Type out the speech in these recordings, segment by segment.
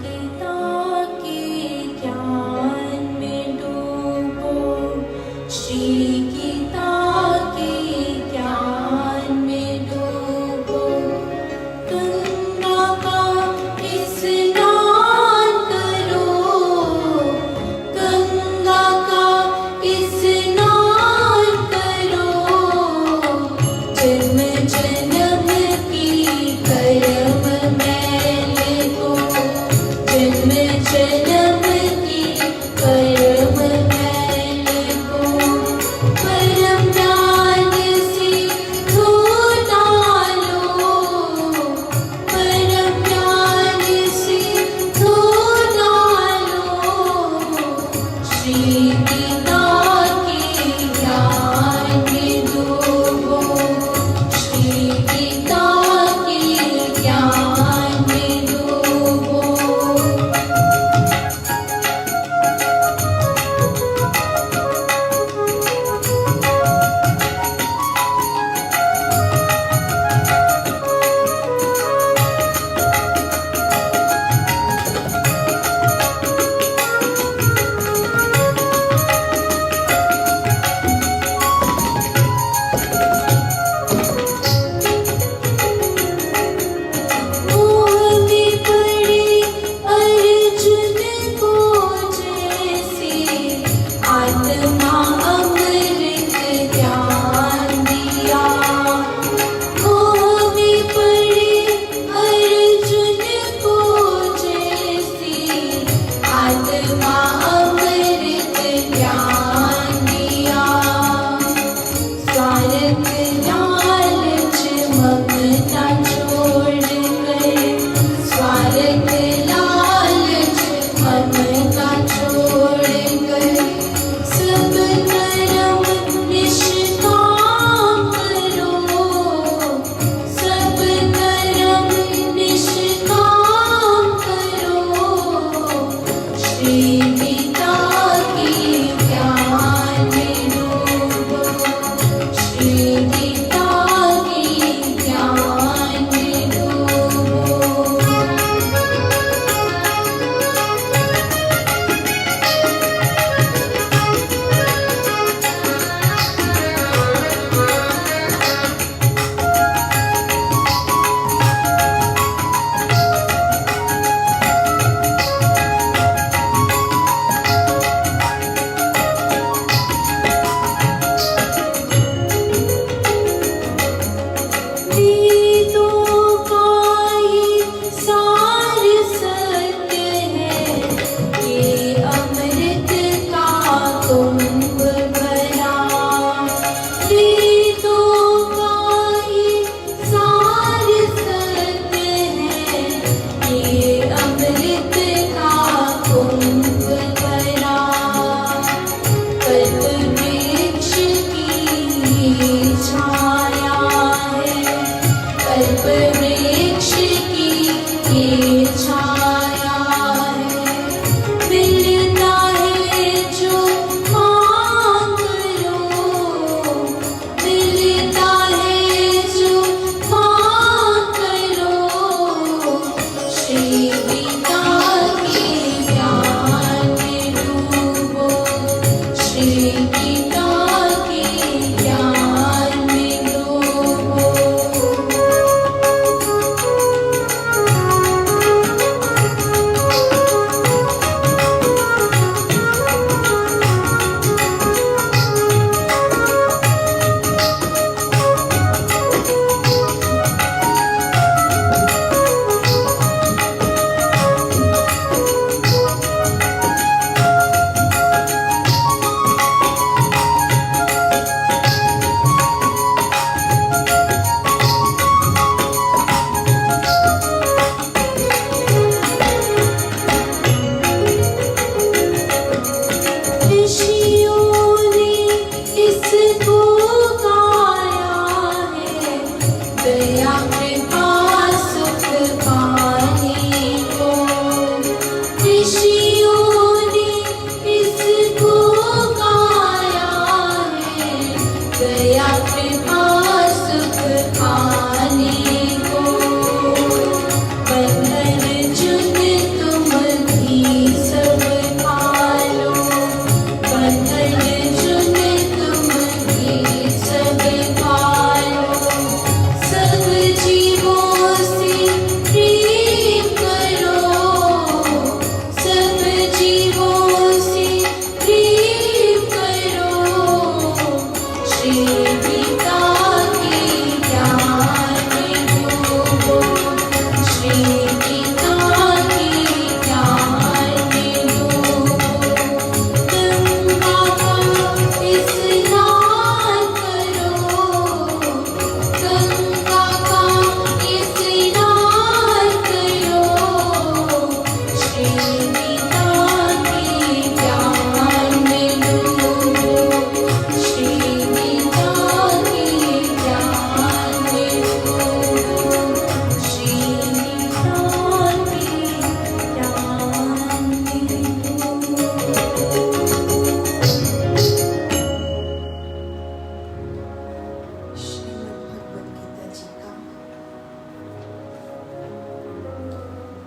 गीता के ज्ञान में डूबो, श्री गीता के ज्ञान में डूबो। गंगा का स्नान करो, गंगा का स्नान करो। जन्म जन्म की कर्म मैल को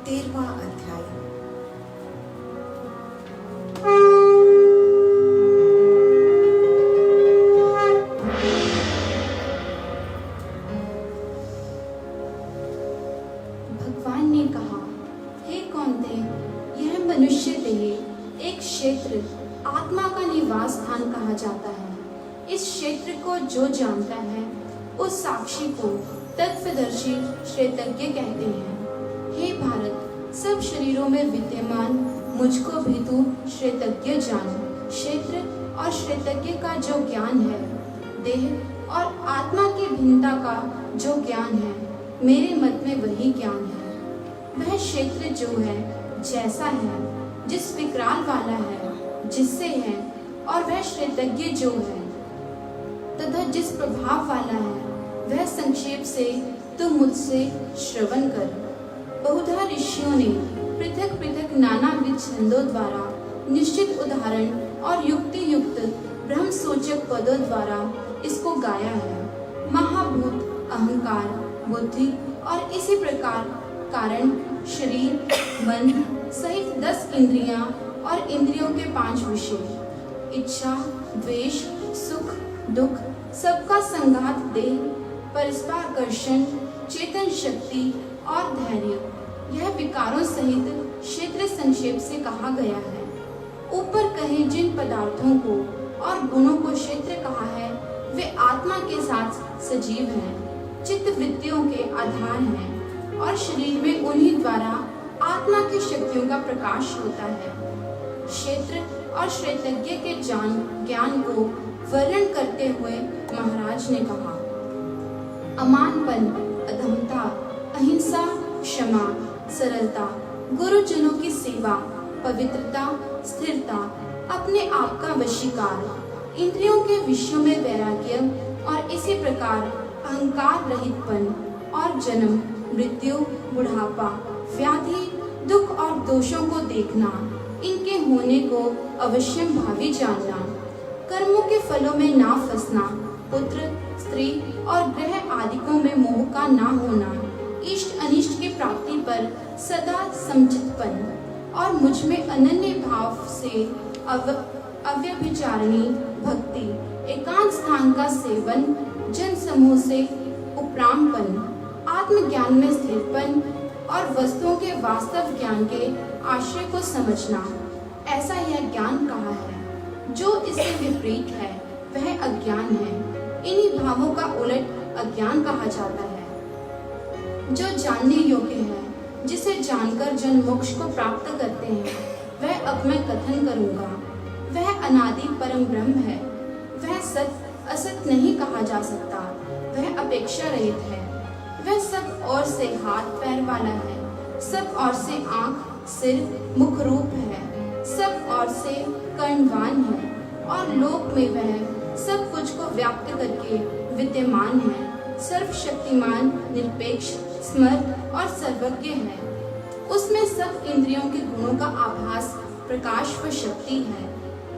13वां अध्याय। भगवान ने कहा, हे कौन्ते, यह मनुष्य देह एक क्षेत्र आत्मा का निवास स्थान कहा जाता है। इस क्षेत्र को जो जानता है उस साक्षी को तत्वदर्शी श्रेतज्ञ कहते हैं। हे भारत, सब शरीरों में विद्यमान मुझको भी तू श्रेतज्ञ जान। क्षेत्र और श्रेतज्ञ का जो ज्ञान है, देह और आत्मा की भिन्नता का जो ज्ञान है, मेरे मत में वही ज्ञान है। वह क्षेत्र जो है जैसा है, जिस विकराल वाला है, जिससे है, और वह श्रेतज्ञ जो है तथा जिस प्रभाव वाला है, वह संक्षेप से तुम मुझसे श्रवण कर। बहुधा ऋषियों ने पृथक पृथक नानाविध छंदों द्वारा, निश्चित उदाहरण और युक्ति युक्त ब्रह्म सूचक पदों द्वारा इसको गाया है। महाभूत, अहंकार, बुद्धि और इसी प्रकार कारण, शरीर, मन सहित 10 इंद्रियां और इंद्रियों के 5 विषय, इच्छा, द्वेष, सुख, दुख, सबका संघात देह, परस्पराकर्षण, चेतन शक्ति और धैर्य, यह विकारों सहित क्षेत्र संक्षेप से कहा गया है। ऊपर कहे जिन पदार्थों को और गुणों को क्षेत्र कहा है, वे आत्मा के साथ सजीव हैं, चित्त वृत्तियों के आधार हैं और शरीर में उन्हीं द्वारा आत्मा की शक्तियों का प्रकाश होता है। क्षेत्र और श्रेतज्ञ के ज्ञान को वर्णन करते हुए महाराज ने कहा, अमानपन, अधमता, अहिंसा, क्षमा, सरलता, गुरुजनों की सेवा, पवित्रता, स्थिरता, अपने आप का वशीकार, इंद्रियों के विषयों में वैराग्य और इसी प्रकार अहंकार रहितपन और जन्म, मृत्यु, बुढ़ापा, व्याधि, दुख और दोषों को देखना, इनके होने को अवश्यम भावी जानना, कर्मों के फलों में ना फंसना, पुत्र, स्त्री और ग्रह आदिकों में मोह का ना होना, इष्ट अनिष्ट की प्राप्ति पर सदा समचितपन और मुझ में अनन्य भाव से अव्यभिचारिणी भक्ति, एकांत स्थान का सेवन, जन समूह से उपरामपन, आत्मज्ञान में स्थिरपन और वस्तुओं के वास्तव ज्ञान के आश्रय को समझना, ऐसा यह ज्ञान कहा है। जो इससे विपरीत है वह अज्ञान है। इन्हीं भावों का उलट अज्ञान कहा जाता है। जो जानने योग्य है, जिसे जानकर जन मोक्ष को प्राप्त करते हैं, वह अब मैं कथन करूंगा। वह अनादि परम ब्रह्म है। वह सत असत नहीं कहा जा सकता। वह अपेक्षा रहित है। वह सब ओर से हाथ पैर वाला है, सब ओर से आँख, सिर, मुख रूप है, सब ओर से कर्णवान है और लोक में वह सब कुछ को व्याप्त करके विद्यमान है, सर्वशक्तिमान, निरपेक्ष, समर्थ और सर्वज्ञ है। उसमें सब इंद्रियों के गुणों का आभास, प्रकाश व शक्ति है,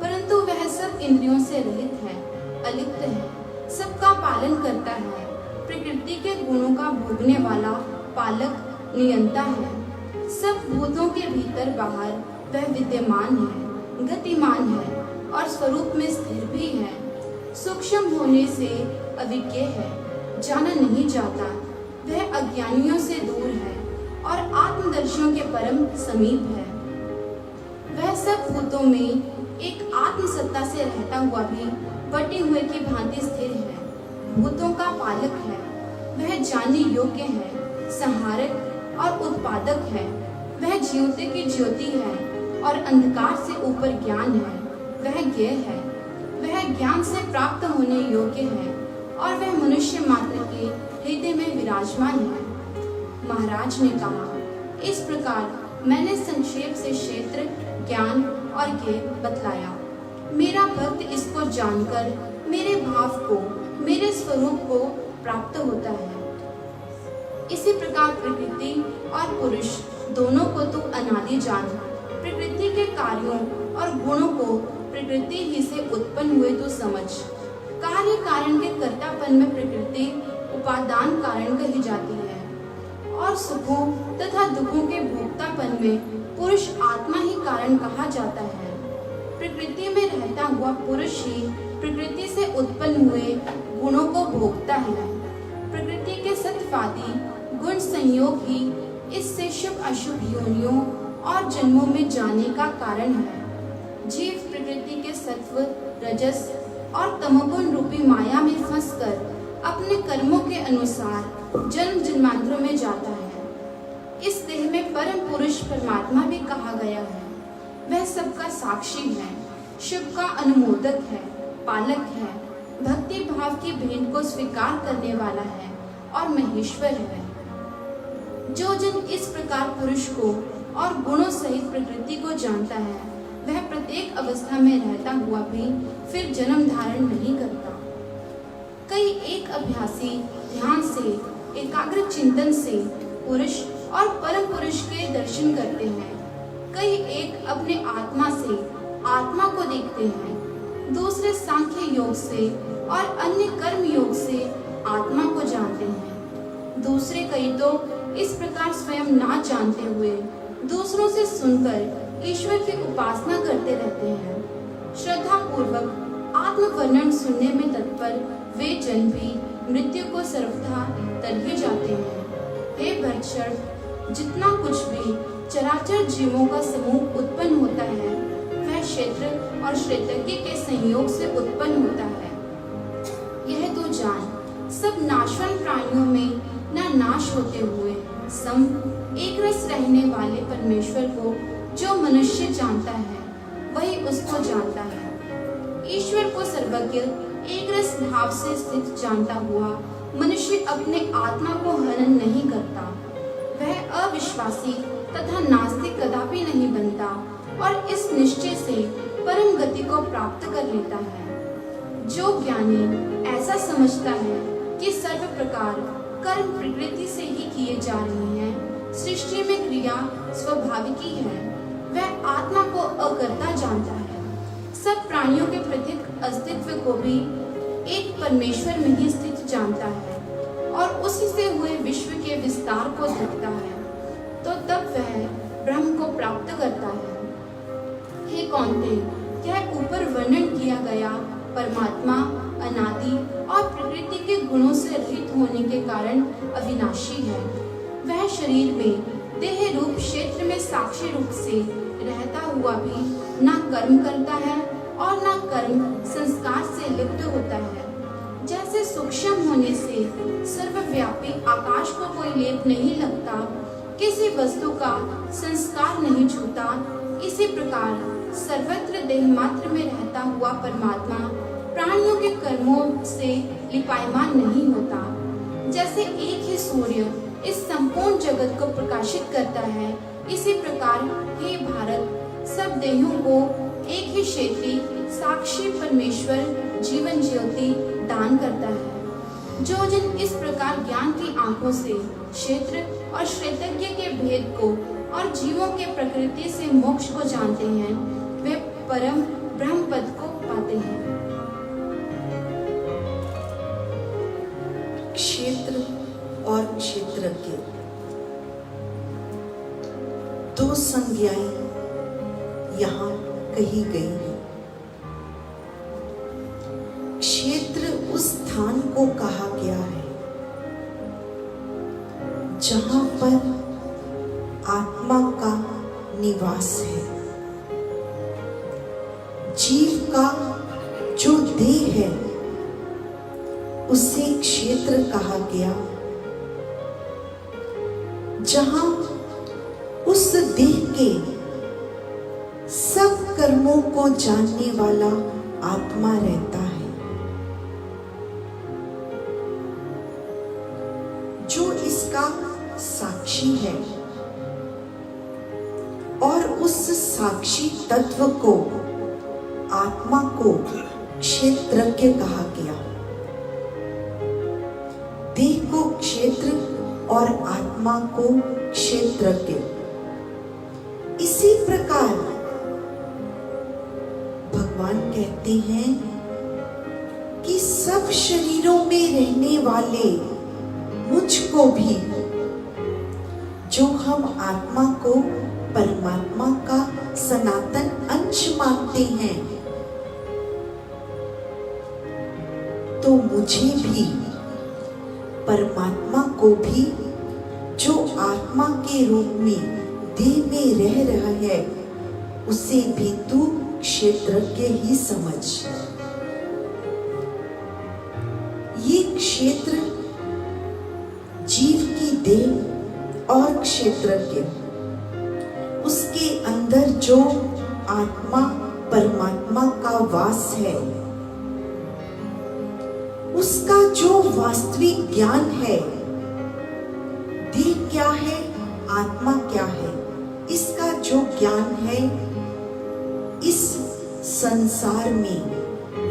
परंतु वह सब इंद्रियों से रहित है, अलिप्त है, सबका पालन करता है, प्रकृति के गुणों का भोगने वाला पालक, नियंता है। सब भूतों के भीतर बाहर वह विद्यमान है, गतिमान है और स्वरूप में स्थिर भी है। सूक्ष्म होने से अविज्ञ है, जाना नहीं जाता। वह अज्ञानियों से दूर है और आत्मदर्शियों के परम समीप है। वह सब भूतों में एक आत्मसत्ता से रहता हुआ भी बटे हुए की भांति स्थिर है, भूतों का पालक है। वह जानने योग्य है, संहारक और उत्पादक है। वह ज्योति की ज्योति है और अंधकार से ऊपर ज्ञान है। वह ज्ञ है, वह ज्ञान से प्राप्त होने योग्य है और वह मनुष्य मात्र के हृदय में विराजमान है। महाराज ने कहा, इस प्रकार मैंने संक्षेप से क्षेत्र, ज्ञान और ज्ञ बतलाया। मेरा भक्त इसको जानकर मेरे भाव को, मेरे स्वरूप को प्राप्त होता है। इसी प्रकार प्रकृति और पुरुष दोनों को तू अनादि जान। प्रकृति के कार्यों और गुणों को प्रकृति ही से उत्पन्न हुए तू समझ। कार्य कारण के कर्तापन में प्रकृति उपादान कारण कही जाती है और सुखों तथा दुखों के भोक्तापन में पुरुष आत्मा ही कारण कहा जाता है। प्रकृति में रहता हुआ पुरुष ही प्रकृति से उत्पन्न हुए गुणों को भोगता है। प्रकृति के सत्वादी गुण संयोग ही इससे शुभ अशुभ योनियों और जन्मों में जाने का कारण है। जीव प्रकृति के सत्व, रजस और तमोगुण रूपी माया में फंसकर अपने कर्मों के अनुसार जन्म जन्मांतरों में जाता है। इस देह में परम पुरुष परमात्मा भी कहा गया है। वह सबका साक्षी है, शुभ का अनुमोदक है, पालक है, भक्ति भाव की भेंट को स्वीकार करने वाला है और महेश्वर है। जो जन इस प्रकार पुरुष को और गुणों सहित प्रकृति को जानता है, वह प्रत्येक अवस्था में रहता हुआ भी फिर जन्म धारण नहीं करता। कई एक अभ्यासी ध्यान से, एकाग्र चिंतन से पुरुष और परम पुरुष के दर्शन करते हैं। कई एक अपने आत्मा से आत्मा को देखते हैं। दूसरे सांख्य योग से और अन्य कर्म योग से आत्मा को जानते हैं। दूसरे कई तो इस प्रकार स्वयं ना जानते हुए दूसरों से सुनकर ईश्वर की उपासना करते रहते हैं। श्रद्धा पूर्वक आत्म वर्णन सुनने में तत्पर वे जन भी मृत्यु को सर्वथा तरहे जाते हैं। हे भरतशर, जितना कुछ भी चराचर जीवों का समूह उत्पन्न होता है, वह क्षेत्र और क्षेत्रज्ञ के संयोग से उत्पन्न होता है। यह तो जान, सब नाशवान प्राणियों में न नाश होते हुए सम एक रस रहने वाले परमेश्वर को जो मनुष्य जानता है, वही उसको जानता है। ईश्वर को सर्वज्ञ एक रस भाव से स्थित जानता हुआ मनुष्य अपने आत्मा को हनन नहीं करता। वह अविश्वासी तथा नास्तिक कदापि नहीं बनता और इस निश्चय से परम गति को प्राप्त कर लेता है। जो ज्ञानी ऐसा समझता है कि सर्व प्रकार कर्म प्रकृति से ही किए जा रहे हैं, सृष्टि में क्रिया स्वाभाविकी है, वह आत्मा को अकर्ता जानता है। सब प्राणियों के प्रत्येक अस्तित्व को भी एक परमेश्वर में ही स्थित जानता है और उसी से हुए विश्व के विस्तार को देखता है, तो तब वह ब्रह्म को प्राप्त करता है। हे कौन्ते, यह ऊपर वर्णन किया गया परमात्मा अनादि और प्रकृति के गुणों से रहित होने के कारण अविनाशी है। वह शरीर में देह रूप क्षेत्र में साक्षी रूप से रहता हुआ भी ना कर्म करता है और ना कर्म संस्कार से लिप्त होता है। जैसे सूक्ष्म होने से सर्वव्यापी आकाश को कोई लेप नहीं लगता, किसी वस्तु का संस्कार नहीं छूता, इसी प्रकार सर्वत्र देह मात्र में रहता हुआ परमात्मा प्राणियों के कर्मों से लिपायमान नहीं होता। जैसे एक ही सूर्य इस संपूर्ण जगत को प्रकाशित करता है, इसी प्रकार हे भारत, सब देहों को एक ही क्षेत्री साक्षी परमेश्वर जीवन ज्योति दान करता है। जो जन इस प्रकार ज्ञान की आंखों से क्षेत्र और क्षेत्रज्ञ के भेद को और जीवों के प्रकृति से मोक्ष को जानते हैं, वे परम ब्रह्म पद को पाते हैं। क्षेत्र और क्षेत्रज्ञ दो संज्ञाएं यहाँ कही गई हैं। क्षेत्र उस स्थान को कहा गया है जहां पर आत्मा का निवास है। जीव का जो देह है उसे क्षेत्र कहा गया, जहां उस देह के सब कर्मों को जानने वाला आत्मा रहता है, जो इसका साक्षी है। और उस साक्षी तत्व को, आत्मा को क्षेत्रज्ञ कहा गया। देह को क्षेत्र और आत्मा को क्षेत्रज्ञ। इसी प्रकार भगवान कहते हैं कि सब शरीरों में रहने वाले मुझको भी जो हम आत्मा को परमात्मा का सनातन अंश मानते हैं, तो मुझे भी, परमात्मा को भी, जो आत्मा के रूप में देह में रह रहा है, उसे भी तू क्षेत्रज्ञ ही समझ। ये क्षेत्र जीव की देह और क्षेत्रज्ञ, उसके अंदर जो आत्मा परमात्मा का वास है, उसका जो वास्तविक ज्ञान है, देह क्या है, आत्मा क्या है, इसका जो ज्ञान है इस संसार में,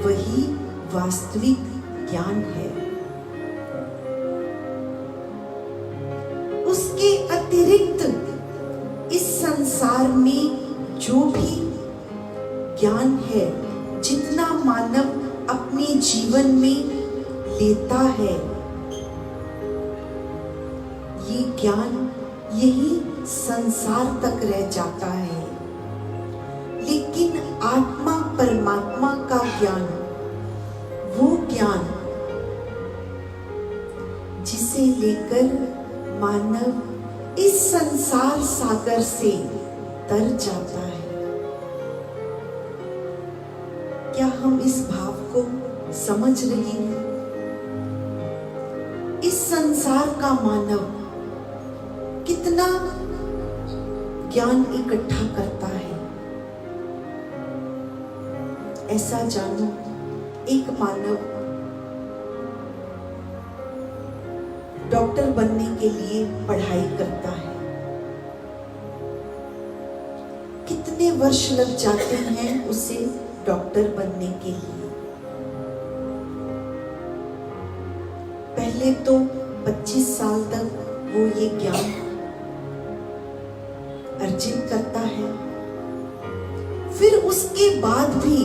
वही वास्तविक ज्ञान है। उसके अतिरिक्त इस संसार में जो भी ज्ञान है, जितना मानव अपने जीवन में लेता है, ये ज्ञान यही संसार तक रह जाता है। लेकिन आत्मा परमात्मा का ज्ञान, वो ज्ञान जिसे लेकर मानव इस संसार सागर से तर जाता है। क्या हम इस भाव को समझ रहे हैं? इस संसार का मानव कितना ज्ञान इकट्ठा करता है, ऐसा जानो। एक मानव डॉक्टर बनने के लिए पढ़ाई करता है। कितने वर्ष लग जाते हैं उसे डॉक्टर बनने के लिए? पहले तो 25 साल तक वो ये ज्ञान अर्जित करता है, फिर उसके बाद भी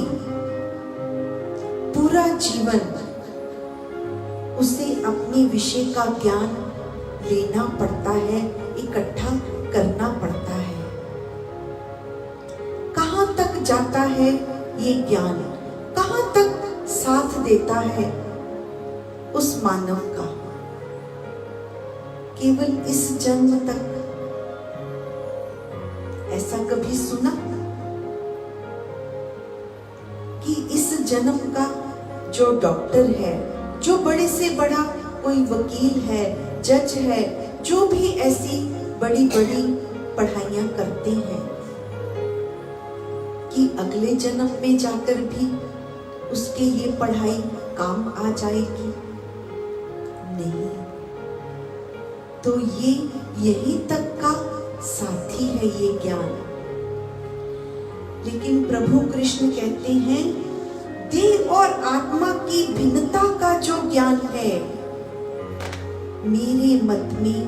पूरा जीवन उसे अपने विषय का ज्ञान लेना पड़ता है, इकट्ठा करना पड़ता है। कहां तक जाता है ये ज्ञान, कहां तक साथ देता है उस मानव का? केवल इस जन्म तक। ऐसा कभी सुना कि इस जन्म का जो डॉक्टर है, जो बड़े से बड़ा कोई वकील है, जज है, जो भी ऐसी बड़ी बड़ी पढ़ाइयां करते हैं, कि अगले जन्म में जाकर भी उसके ये पढ़ाई काम आ जाएगी? नहीं। तो ये यही तक का साथी है ये ज्ञान। लेकिन प्रभु कृष्ण कहते हैं, देह और आत्मा की भिन्नता का जो ज्ञान है, मेरे मत में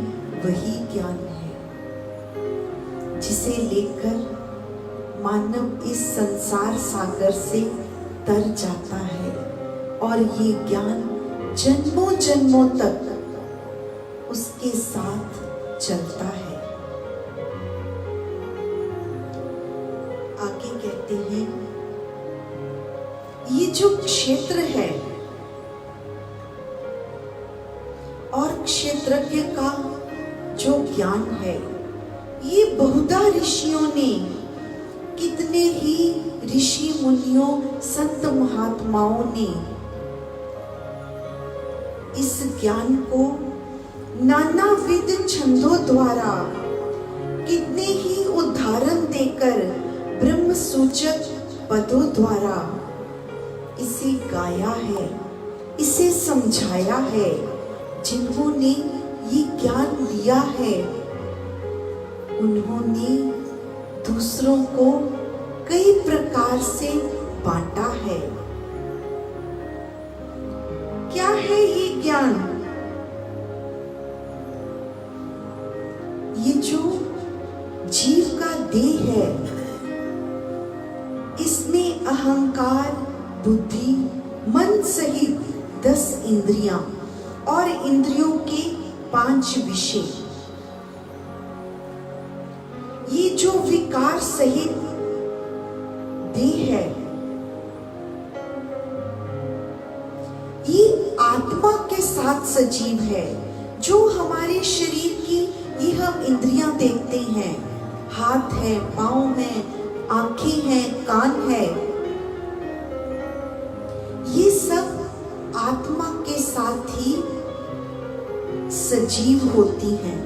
वही ज्ञान है, जिसे लेकर मानव इस संसार सागर से तर जाता है, और ये ज्ञान जन्मों जन्मों तक उसके साथ चलता है। आगे कहते हैं, ये जो क्षेत्र है और क्षेत्रज्ञ का जो ज्ञान है, ये बहुधा ऋषियों ने, कितने ही ऋषि मुनियों, संत महात्माओं ने इस ज्ञान को नानाविध छंदों द्वारा, कितने ही उदाहरण देकर, ब्रह्म सूचक पदों द्वारा इसे गाया है, इसे समझाया है। जिन्होंने ये ज्ञान लिया है, उन्होंने दूसरों को कई प्रकार से बांटा है। क्या है ये ज्ञान? ये जो जीव का देह है, इसमें अहंकार, बुद्धि, मन सहित 10 इंद्रियां और इंद्रियों के 5 विषय, ये जो विकार सहित देह है, ये आत्मा के साथ सजीव है। जो हमारे शरीर की ये हम इंद्रियां देखते हैं, हाथ है, पांव है, आंखें हैं, कान है, ये सब आत्मा के साथ ही सजीव होती हैं।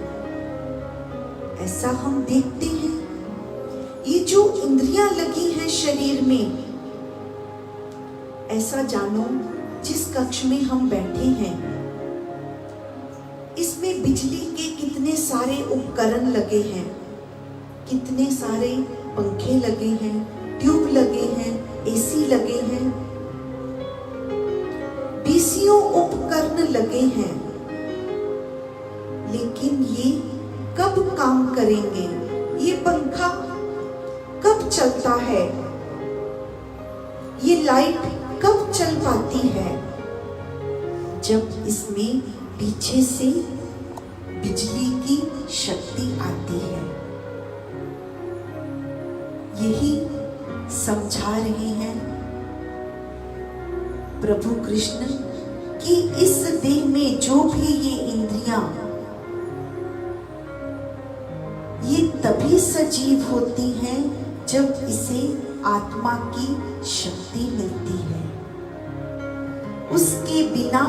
ऐसा हम देखते हैं। ये जो इंद्रियां लगी हैं शरीर में, ऐसा जानो जिस कक्ष में हम बैठे हैं, इसमें बिजली के कितने सारे उपकरण लगे हैं, कितने सारे पंखे लगे हैं, ट्यूब लगे हैं, एसी लगे हैं, बीसियों उपकरण लगे हैं। लेकिन ये कब काम करेंगे? ये पंखा कब चलता है? ये लाइट कब चल पाती है? जब इसमें पीछे से बिजली की शक्ति आती है। यही समझा रहे हैं प्रभु कृष्ण कि इस देह में जो भी ये इंद्रियां, ये तभी सजीव होती हैं जब इसे आत्मा की शक्ति मिलती है। उसके बिना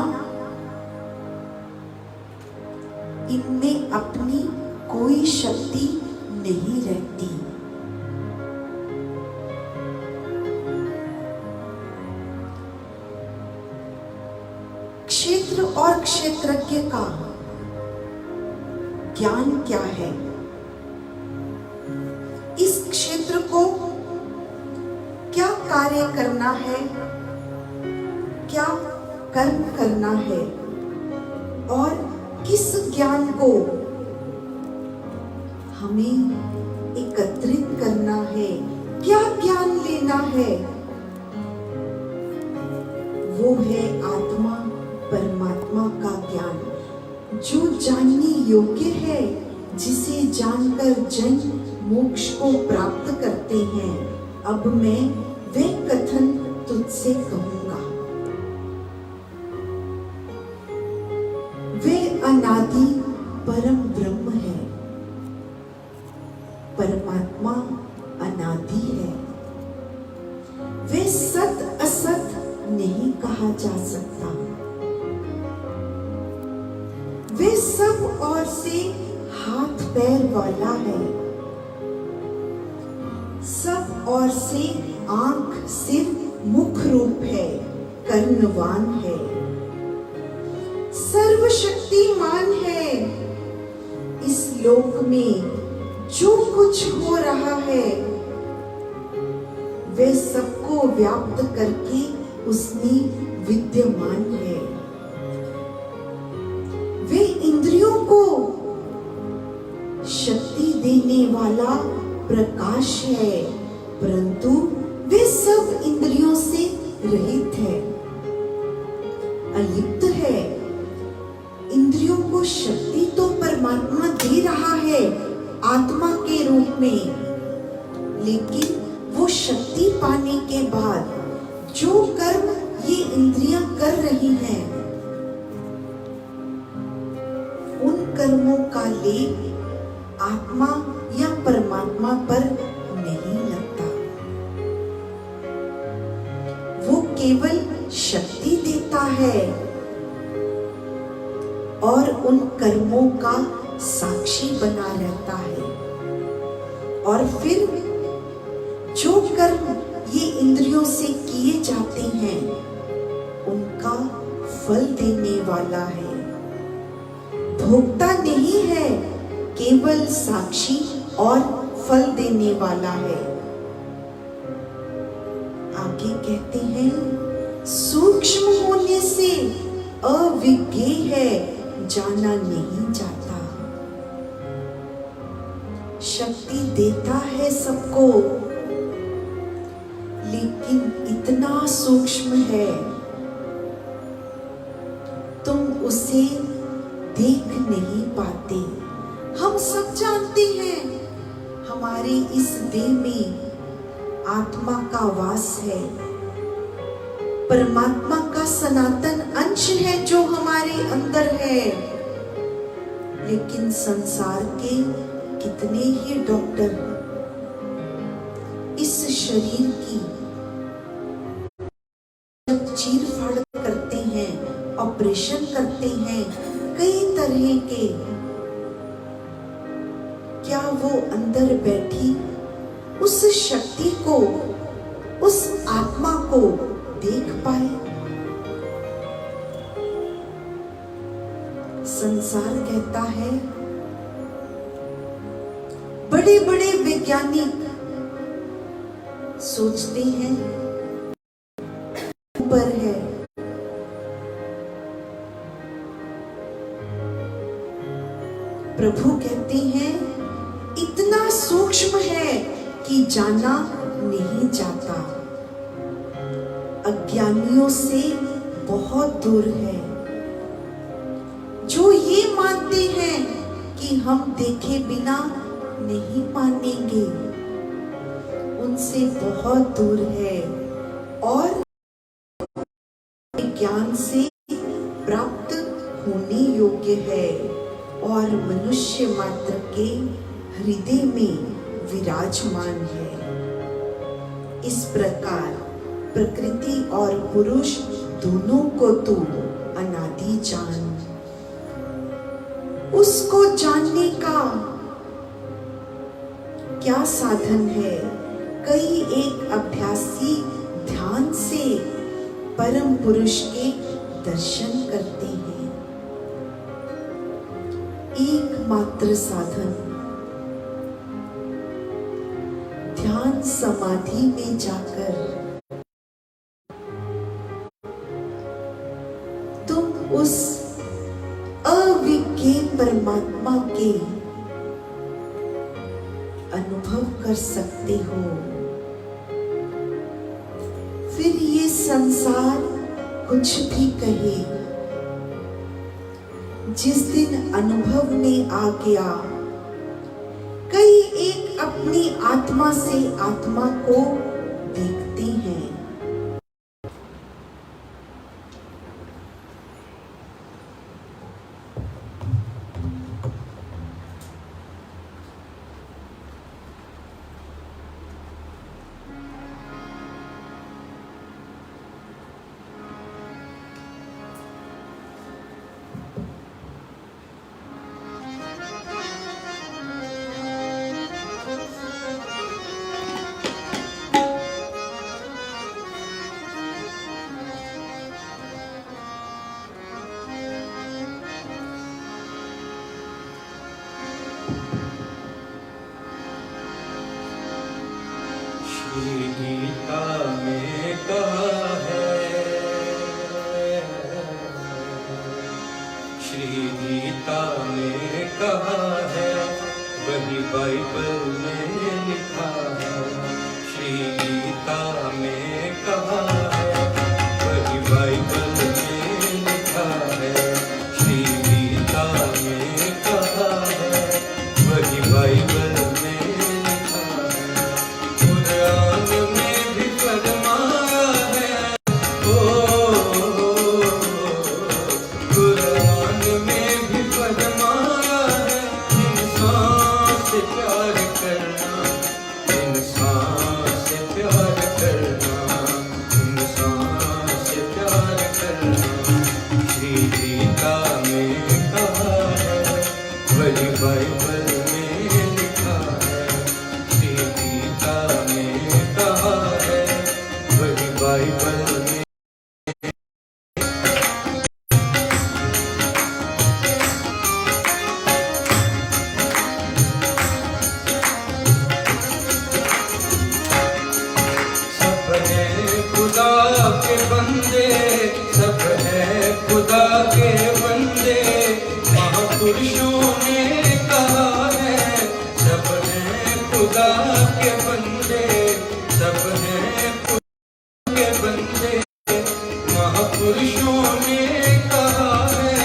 इनमें अपनी कोई शक्ति नहीं रहती। क्षेत्र और क्षेत्रज्ञ का ज्ञान क्या है? इस क्षेत्र को क्या कार्य करना है, क्या कर्म करना है, और किस ज्ञान को हमें एकत्रित करना है, क्या ज्ञान लेना है, वो है आत्मा परमात्मा का ज्ञान, जो जानने योग्य है, जिसे जानकर जन मोक्ष को प्राप्त करते हैं। अब मैं वह कथन तुझसे कहूंगा। वे अनादि परम ब्रह्म है, परमात्मा अनादि है। वे सत असत नहीं कहा जा सकता। वे सब ओर से हाथ पैर वाला है, सब ओर से आंख सिर मुख रूप है, कर्णवान है, सर्वशक्तिमान है। इस लोक में जो कुछ हो रहा है, वे सबको व्याप्त करके उसमें विद्यमान है। वे इंद्रियों को शक्ति देने वाला प्रकाश है, परंतु वे सब इंद्रियों से रहित है, अलिप्त है। इंद्रियों को शक्ति तो परमात्मा दे रहा है आत्मा के रूप में, लेकिन वो शक्ति पाने के बाद जो कर्म ये इंद्रियां कर रही हैं, उन कर्मों का लेप आत्मा या परमात्मा पर नहीं लगता। वो केवल शक्ति देता है और उन कर्मों का साक्षी बना रहता है। और फिर जो कर्म ये इंद्रियों से किए जाते हैं, उनका फल देने वाला है, भोक्ता नहीं है, केवल साक्षी और फल देने वाला है। आगे कहते हैं, सूक्ष्म होने से अविज्ञ है, जाना नहीं जाता। शक्ति देता है सबको, लेकिन इतना सूक्ष्म है, तुम उसे देख नहीं पाते। हम सब जानते हैं, हमारे हमारे इस देह में आत्मा का वास है, परमात्मा का सनातन अंश है जो हमारे अंदर है। लेकिन संसार के कितने ही डॉक्टर इस शरीर की जब चीर फाड़ करते हैं, ऑपरेशन करते हैं कई तरह के, क्या वो अंदर बैठी उस शक्ति को, उस आत्मा को देख पाए? संसार कहता है, बड़े बड़े वैज्ञानिक सोचते हैं ऊपर है, प्रभु कहते हैं इतना सूक्ष्म है कि जाना नहीं जाता, अज्ञानियों से बहुत दूर है। जो ये मानते हैं कि हम देखे बिना नहीं मानेंगे, उनसे बहुत दूर है और ज्ञान से प्राप्त होने योग्य है और मनुष्य मात्र के हृदय में विराजमान है। इस प्रकार प्रकृति और पुरुष दोनों को तू अनादि जान। उसको जानने का क्या साधन है? कई एक अभ्यासी ध्यान से परम पुरुष के दर्शन करते हैं। एकमात्र साधन ध्यान समाधि में जाकर तुम उस अविज्ञेय परमात्मा के अनुभव कर सकते हो। फिर ये संसार कुछ भी कहे, जिस दिन अनुभव में आ गया, कई एक अपनी आत्मा से आत्मा को देखते हैं। गीता में कहा है, श्री गीता में कहा है, वही बाइबल में लिखा है। श्री गीता में कहा है, वही बाइबल में लिखा है। श्री गीता में कहा है, वही बाइबल महापुरुषों ने कहा है, सब है खुदा के बंदे, सब है खुदा के बंदे। महापुरुषों ने कहा है,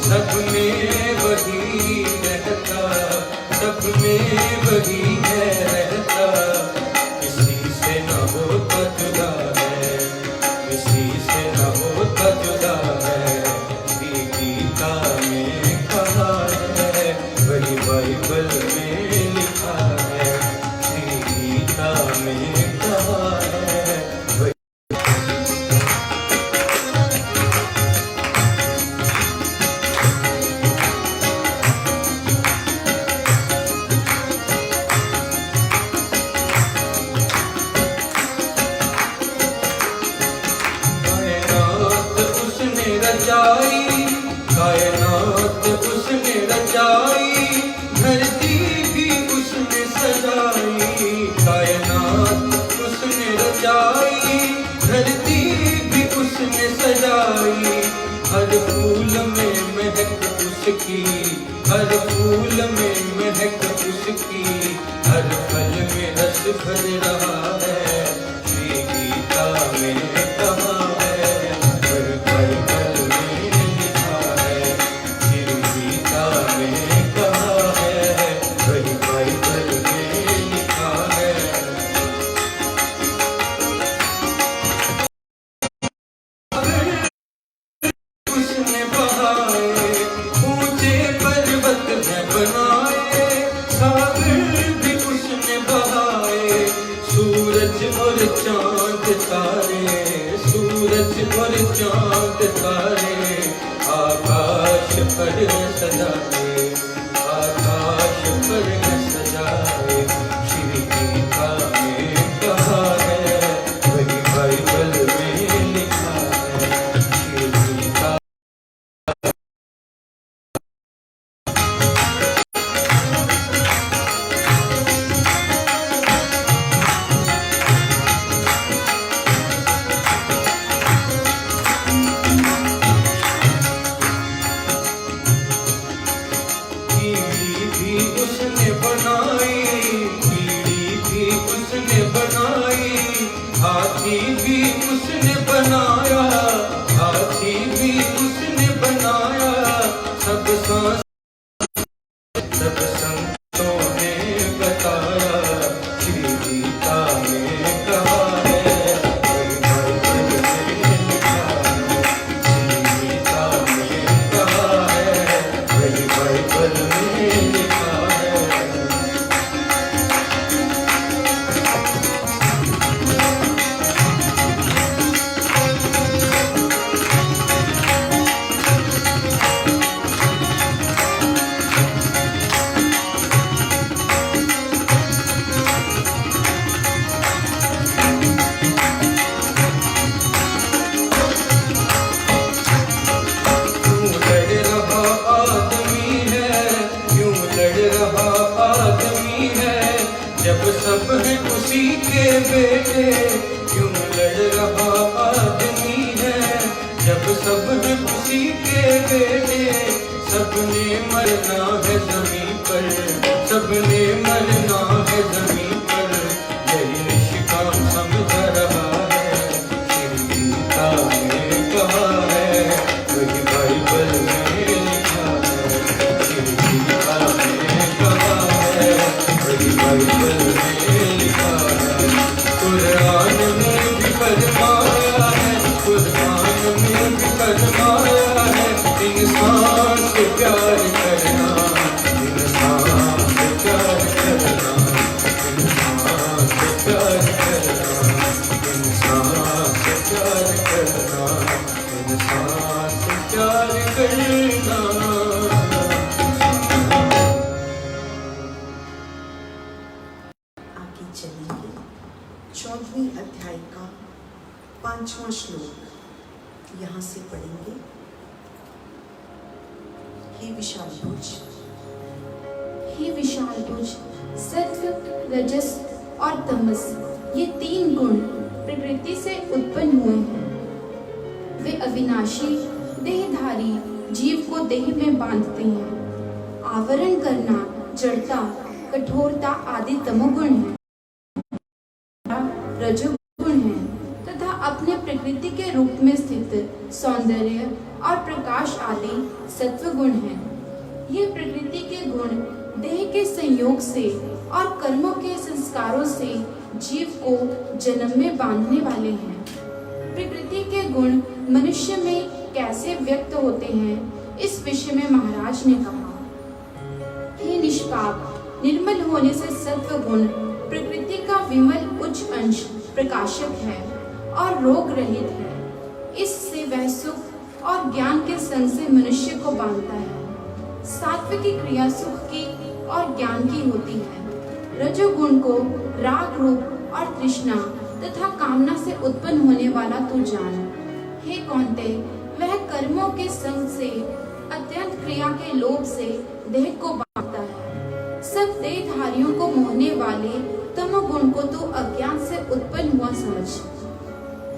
सब में वही रहता, सब में वही है। में कहा है वही कायनात उसने रचाई, कायनात उसने रचाई, धरती भी उसने सजाई। कायनात उसने रचाई, धरती भी उसने सजाई। हर फूल में महक उसकी, हर फूल में महक उसकी, हर फल में रस भर रहा है। श्री गीता में कहा है, हर पल पल में लिखा है। श्री गीता में कहा है, हर पल पल में लिखा है। उसने बहाए, ऊंचे पर्वत है बनाए, सागर भी उसने बहाए। सूरज और चांद तारे, सूरज और चांद तारे, आकाश पर है सजाए, आकाश पर है सजाए। श्री गीता में कहा है, वही बाइबल में लिखा है। श्री गीता कीड़ी भी उसने बनाई, कीड़ी भी उसने बनाई। हाथी भी उसने बनाया, हाथी भी उसने बनाया। सब सांस सब संतों ने बताया। श्री गीता में कहा है, वही बाइबल में लिखा है। श्री गीता में कहा है, वही बाइबल में लिखा है। क्यों लड़ रहा आदमी है, क्यों लड़ रहा आदमी है, जब सब है उसी के बेटे। क्यों लड़ रहा आदमी है, जब सब है उसी के बेटे। सबने मरना है जमीन पर, सबने मरना है जमीन पर, यही निष्काम समझ रहा है। श्री गीता में कहा है, वही बाइबल में लिखा है। श्री गीता में कहा है, वही बाइबल में लिखा है। कुरान में भी फरमाया है, कुरान में भी फरमाया है। इंसान से प्यार करना, इंसान से प्यार करना, इंसान से प्यार करना, इंसान से प्यार करना, इंसान से प्यार करना। आगे चलेंगे 14वीं अध्याय का 5वां श्लोक यहाँ से पढ़ेंगे। हे विशाल भुज, हे विशाल भुज, सत्व, रजस और तमस, ये 3 गुण प्रकृति से उत्पन्न हुए हैं। वे अविनाशी, देहधारी जीव को देह में बांधते हैं। आवरण करना, जड़ता, कठोरता आदि तमोगुण हैं। रजोगुण है तथा अपने प्रकृति के रूप में स्थित सौंदर्य और प्रकाश आदि सत्वगुण हैं। ये प्रकृति के गुण देह के संयोग से और कर्मों के संस्कारों से जीव को जन्म में बांधने वाले हैं। प्रकृति के गुण मनुष्य में कैसे व्यक्त होते हैं, इस विषय में महाराज ने कहा, हे निष्पाप, निर्मल होने से सत्व गुण प्रकृति का विमल उच्च कुछ अंश प्रकाशक है और रोग रहित है। इससे वह सुख और ज्ञान के संग से मनुष्य को बांधता है। सात्विकी क्रिया सुख की और ज्ञान की होती है। रजोगुण को राग रूप और तृष्णा तथा कामना से उत्पन्न होने वाला तू जान। हे कौन्ते, वह कर्मों के संग से अत्यंत क्रिया के लोभ से देह को बांधता है। सब देहधारियों को मोहने वाले तमोगुण को तू अज्ञान से उत्पन्न हुआ समझ।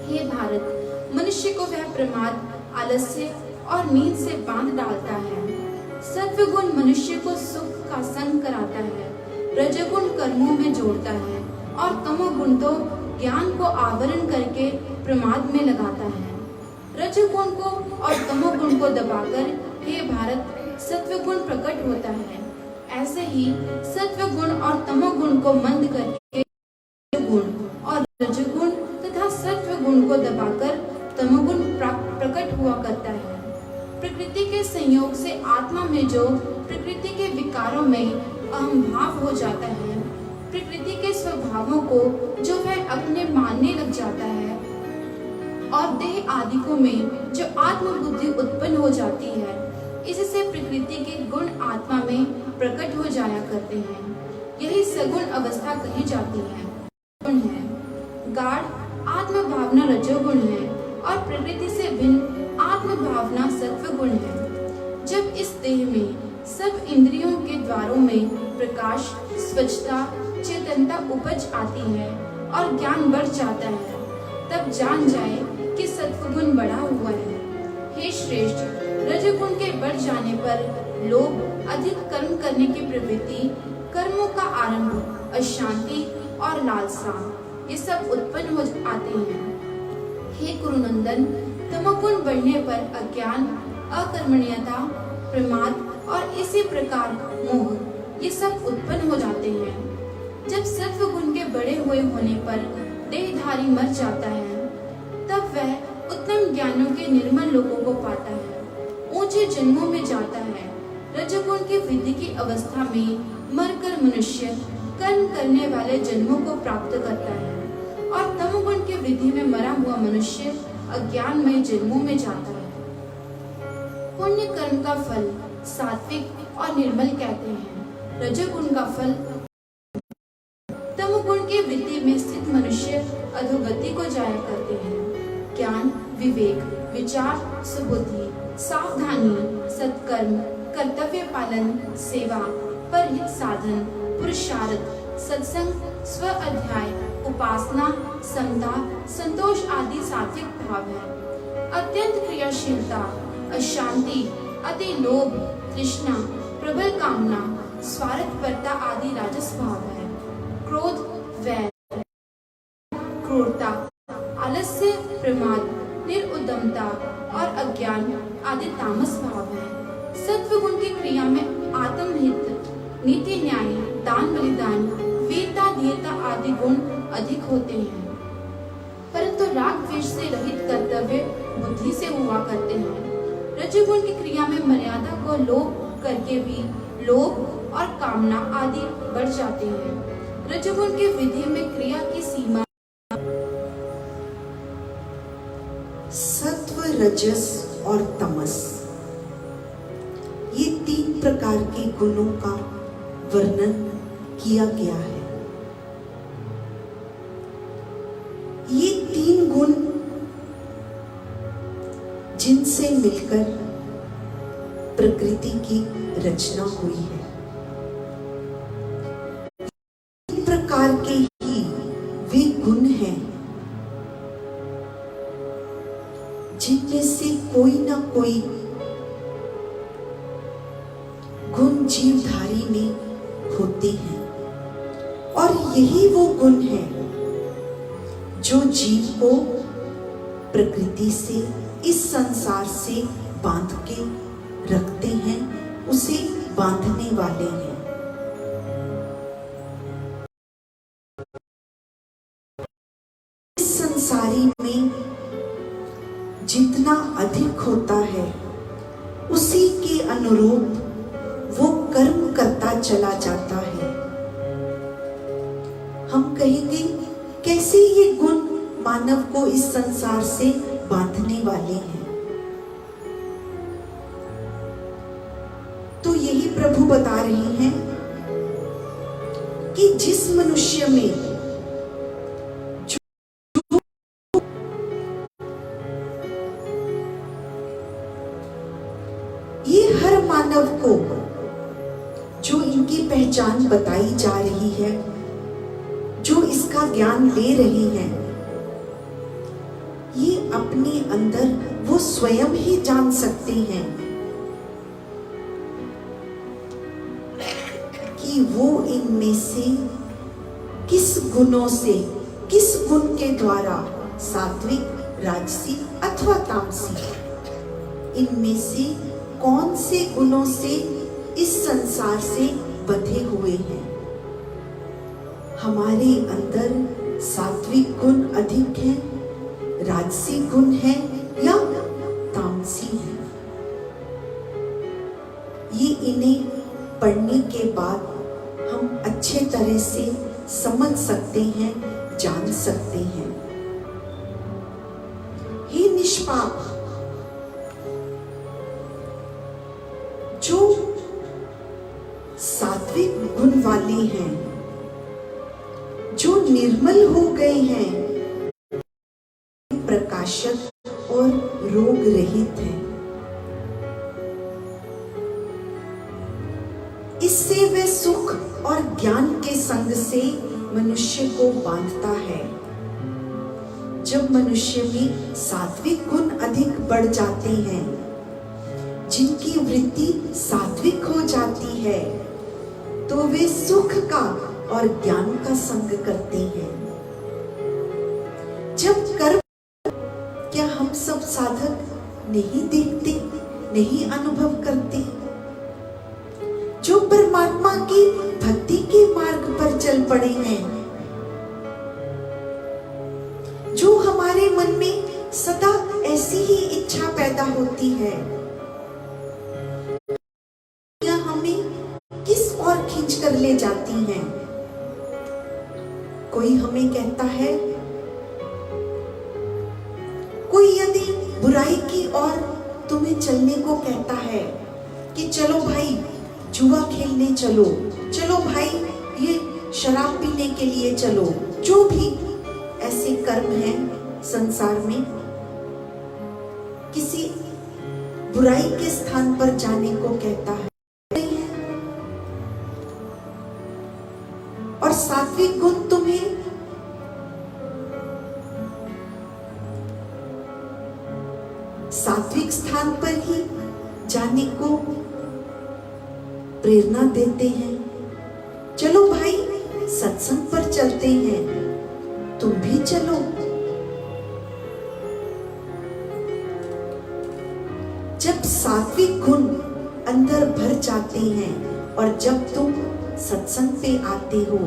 हे भारत, मनुष्य को वह प्रमाद, आलस्य और नींद से बांध डालता है। सत्वगुण मनुष्य को सुख का संग कराता है, रजोगुण कर्मों में जोड़ता है और तमोगुण तो ज्ञान को आवरण करके प्रमाद में लगाता है। रजोगुण को और तमोगुण को दबाकर हे भारत सत्वगुण प्रकट होता है। ऐसे ही सत्वगुण और तमोगुण को मंद करके गुण और रजोगुण तथा सत्वगुण को दबाकर तमोगुण प्रकट हुआ करता है। प्रकृति के संयोग से आत्मा में जो प्रकृति के विकारों में अहम भाव हो जाता है, प्रकृति के स्वभावों को जो वह अपने मानने लग जाता है और देह आदिकों में जो आत्मबुद्धि उत्पन्न हो जाती है, इससे प्रकृति के गुण आत्मा में प्रकट हो जाया करते हैं। यही सगुण अवस्था कही जाती है। गुण है गाढ़ आत्मभावना रजोगुण है और प्रकृति से भिन्न आत्मभावना सत्वगुण है। जब इस देह में सब इंद्रियों के द्वारों में प्रकाश, स्वच्छता, चेतनता उपज आती है और ज्ञान बढ़ जाता है, तब जान जाए कि सत्वगुण बढ़ा हुआ है। हे श्रेष्ठ, रजोगुण के बढ़ जाने पर लोभ, अधिक कर्म करने की प्रवृत्ति, कर्मों का आरंभ, अशांति और लालसा, ये सब उत्पन्न हो आते हैं। हे कुरुनंदन, तमोगुण बढ़ने पर अज्ञान, अकर्मण्यता, प्रमाद और इसी प्रकार मोह, ये सब उत्पन्न हो जाते हैं। जब सत्वगुण के बड़े हुए होने पर देहधारी मर जाता है, तब वह उत्तम ज्ञानों के निर्मल लोगों को पाता है, ऊंचे जन्मों में जाता है। रजोगुण की वृद्धि की अवस्था में मरकर मनुष्य कर्म करने वाले जन्मों को प्राप्त करता है और तमोगुण की वृद्धि में मरा हुआ मनुष्य अज्ञानमय जन्मों में जाता है। पुण्य कर्म का फल सात्विक और निर्मल कहते हैं। रजोगुण का फल तमोगुण की वृद्धि में स्थित मनुष्य अधोगति को जाया करते हैं। ज्ञान, विवेक, विचार, सुबुद्धि, सावधानी, सत्कर्म, कर्तव्य पालन, सेवा, परहित साधन, पुरुषार्थ, सत्संग, स्व अध्याय, उपासना, समता, संतोष आदि सात्विक भाव है। अत्यंत क्रियाशीलता, अशांति, अति लोभ, तृष्णा, प्रबल कामना, स्वार्थपरता आदि राजस भाव है। क्रोध, वैर, क्रूरता, आलस्य, प्रमाद, निरुद्दमता और अज्ञान आदि तामस भाव है। सत्वगुण की क्रिया में आत्महित, नीति न्याय, दान बलिदान, वीरता, धीरता आदि गुण अधिक होते हैं, परंतु राग द्वेष से रहित कर्तव्य बुद्धि से हुआ करते हैं। रजोगुण की क्रिया में मर्यादा को लोप करके भी लोभ और कामना आदि बढ़ जाते हैं। रजोगुण की वृद्धि में क्रिया की सीमा सत्व, रजस और तमस, ये 3 प्रकार के गुणों का वर्णन किया गया है। ये 3 गुण जिनसे मिलकर प्रकृति की रचना हुई है, इस प्रकार के ही वे गुण हैं जिनमें से कोई ना कोई गुण जीवधारी में होते हैं और यही वो गुण हैं जो जीव को प्रकृति से, इस संसार से बांध के रखते हैं, उसे बांधने वाले हैं। इस संसारी में जितना अधिक होता है उसी के अनुरूप वो कर्म करता चला जाता है। हम कहेंगे कैसे ये गुण मानव को इस संसार से बांधने वाले हैं। तो यही प्रभु बता रहे हैं कि जिस मनुष्य में ये हर मानव को जो इनकी पहचान बताई जा रही है, जो इसका ज्ञान ले रहे हैं, ये अपने अंदर वो स्वयं ही जान सकते हैं कि वो इनमें से किस गुणों से, किस गुण के द्वारा सात्विक, राजसी अथवा तामसी, इनमें से कौन से गुणों से इस संसार से बंधे हुए हैं। हमारे अंदर सात्विक गुण अधिक है, राजसी गुण है या तामसी है। ये इन्हें पढ़ने के बाद हम अच्छे तरह से समझ सकते हैं, जान सकते हैं। हे निष्पाप, जो सात्विक गुण वाले हैं, जो निर्मल हो गए हैं, प्रकाशक और रोग रहित हैं, इससे वह सुख और ज्ञान के संग से मनुष्य को बांधता है। जब मनुष्य में सात्विक गुण अधिक बढ़ जाते हैं, जिनकी वृत्ति सात्विक हो जाती है, तो वे सुख का और ज्ञान का संग करते हैं। जब कर्म, क्या हम सब साधक नहीं देखते, नहीं अनुभव करते? जो परमात्मा की भक्ति के मार्ग पर चल पड़े हैं, जो हमारे मन में सदा ऐसी ही इच्छा पैदा होती है, या हमें किस ओर खींच कर ले जाती हैं। कोई हमें कहता है, कोई यदि बुराई की ओर तुम्हें चलने को कहता है कि चलो भाई जुआ खेलने चलो, चलो भाई ये शराब पीने के लिए चलो, जो भी ऐसे कर्म हैं संसार में, किसी बुराई के स्थान पर जाने को कहता है, और सात्विक गुण तुम्हें सात्विक स्थान पर ही जाने को प्रेरणा देते हैं। चलो भाई सत्संग पर चलते हैं, तुम भी चलो। जब सात्विक गुण अंदर भर जाते हैं और जब तुम सत्संग पे आते हो,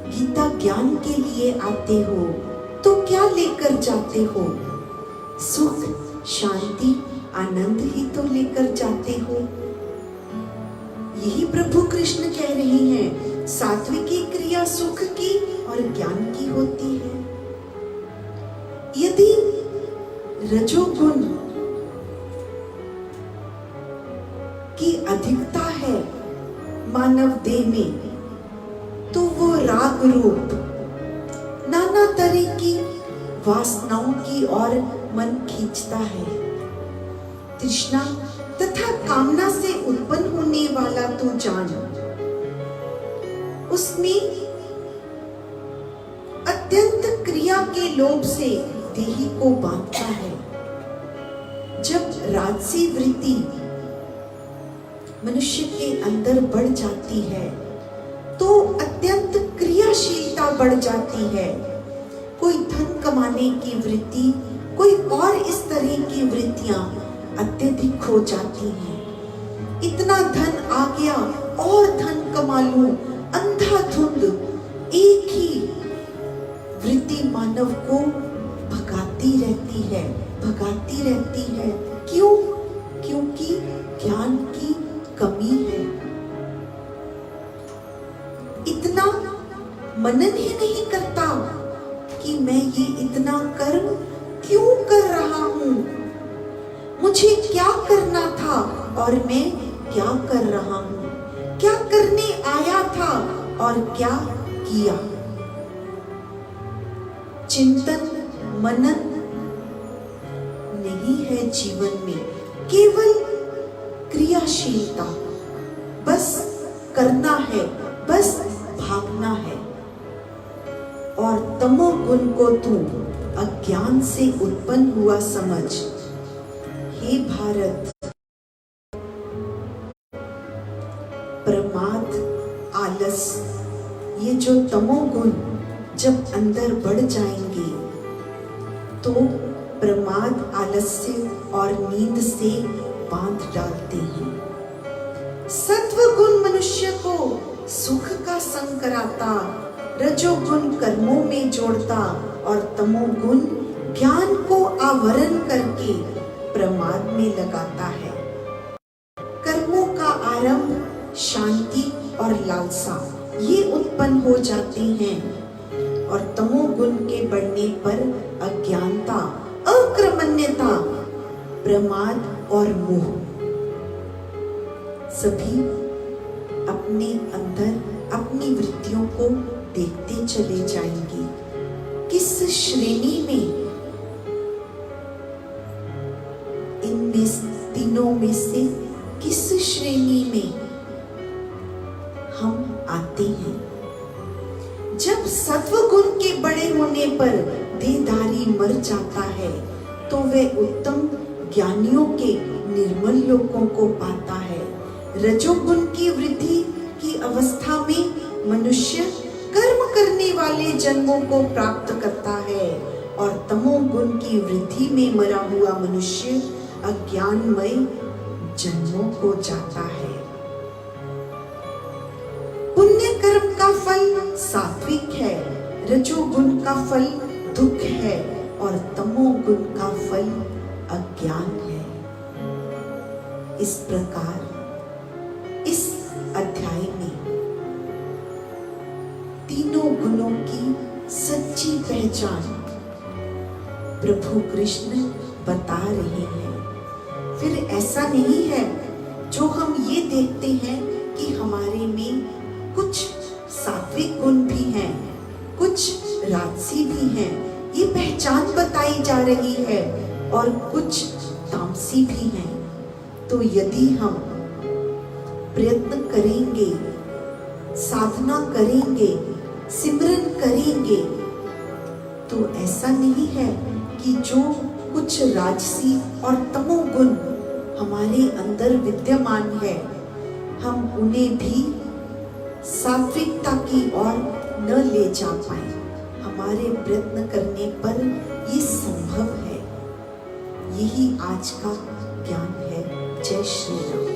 गीता ज्ञान के लिए आते हो, तो क्या लेकर जाते हो? सुख, शांति, आनंद ही तो लेकर जाते हो। यही प्रभु कृष्ण कह रहे हैं, सात्विकी क्रिया सुख की और ज्ञान की होती है। यदि रजोगुण की अधिकता है मानव देह में, तो वो राग रूप नाना तरह की वासनाओं की ओर मन खींचता है। तृष्णा तथा कामना से उत्पन्न होने वाला तू जान, उसमें अत्यंत क्रिया के लोभ से देही को बांधता है। जब राजसी वृत्ति मनुष्य के अंदर बढ़ जाती है, तो अत्यंत क्रियाशीलता बढ़ जाती है। कोई धन कमाने की वृत्ति, कोई और इस तरह की वृत्तियां अत्यधिक हो जाती हैं। इतना धन आ गया और धन कमा लूं, अंधाधुंध एक ही वृत्ति मानव को भगाती रहती है, भगाती रहती है। क्यों? क्योंकि ज्ञान की कमी है। इतना मनन ही नहीं करता कि मैं ये इतना कर्म क्यों कर रहा हूं, मुझे क्या करना था और मैं क्या कर रहा हूं, क्या करने आया था और क्या किया। चिंतन मनन नहीं है जीवन में, केवल क्रियाशीलता, बस करना है, बस भागना है। और तमोगुण को तू अज्ञान से उत्पन्न हुआ समझ। हे भारत, प्रमाद, आलस, ये जो तमोगुण जब अंदर बढ़ जाएंगे तो प्रमाद, आलस्य और नींद से बांध डालते हैं। सत्वगुण मनुष्य को सुख का संग कराता, रजोगुण कर्मों में जोड़ता और तमोगुण ज्ञान को आवरण करके प्रमाद में लगाता है। कर्मों का आरंभ शांति और लालसा ये उत्पन्न हो जाते हैं और तमोगुण के बढ़ने पर अज्ञानता, अक्रमण्यता, प्रमाद और मोह सभी अपने अंदर अपनी वृत्तियों को देखते चले जाएंगे। किस श्रेणी में, इनमें तीनों में से किस श्रेणी में हम आते हैं। जब सत्वगुण के बड़े होने पर देहधारी मर जाता है तो वह उत्तम ज्ञानियों के निर्मल लोकों को पाता है। रजोगुण की वृद्धि की अवस्था में मनुष्य कर्म करने वाले जन्मों को प्राप्त करता है और तमोगुण की वृद्धि में मरा हुआ मनुष्य अज्ञानमय जन्मों को जाता है। पुण्य कर्म का फल सात्विक है, रजोगुण का फल दुख है और तमोगुण का फल अज्ञान है। इस प्रकार इस अध्याय में तीनों गुणों की सच्ची पहचान प्रभु कृष्ण बता रहे हैं। फिर ऐसा नहीं है जो हम ये देखते हैं कि हमारे में कुछ सात्विक गुण भी हैं, कुछ राजसी भी हैं, ये पहचान बताई जा रही है और कुछ तामसी भी हैं। तो यदि हम प्रयत्न करेंगे, साधना करेंगे, सिमरन करेंगे तो ऐसा नहीं है कि जो कुछ राजसी और तमोगुण हमारे अंदर विद्यमान है हम उन्हें भी सात्विकता की ओर न ले जा पाए। हमारे प्रयत्न करने पर ये संभव है। यही आज का ज्ञान है। जय श्री राम।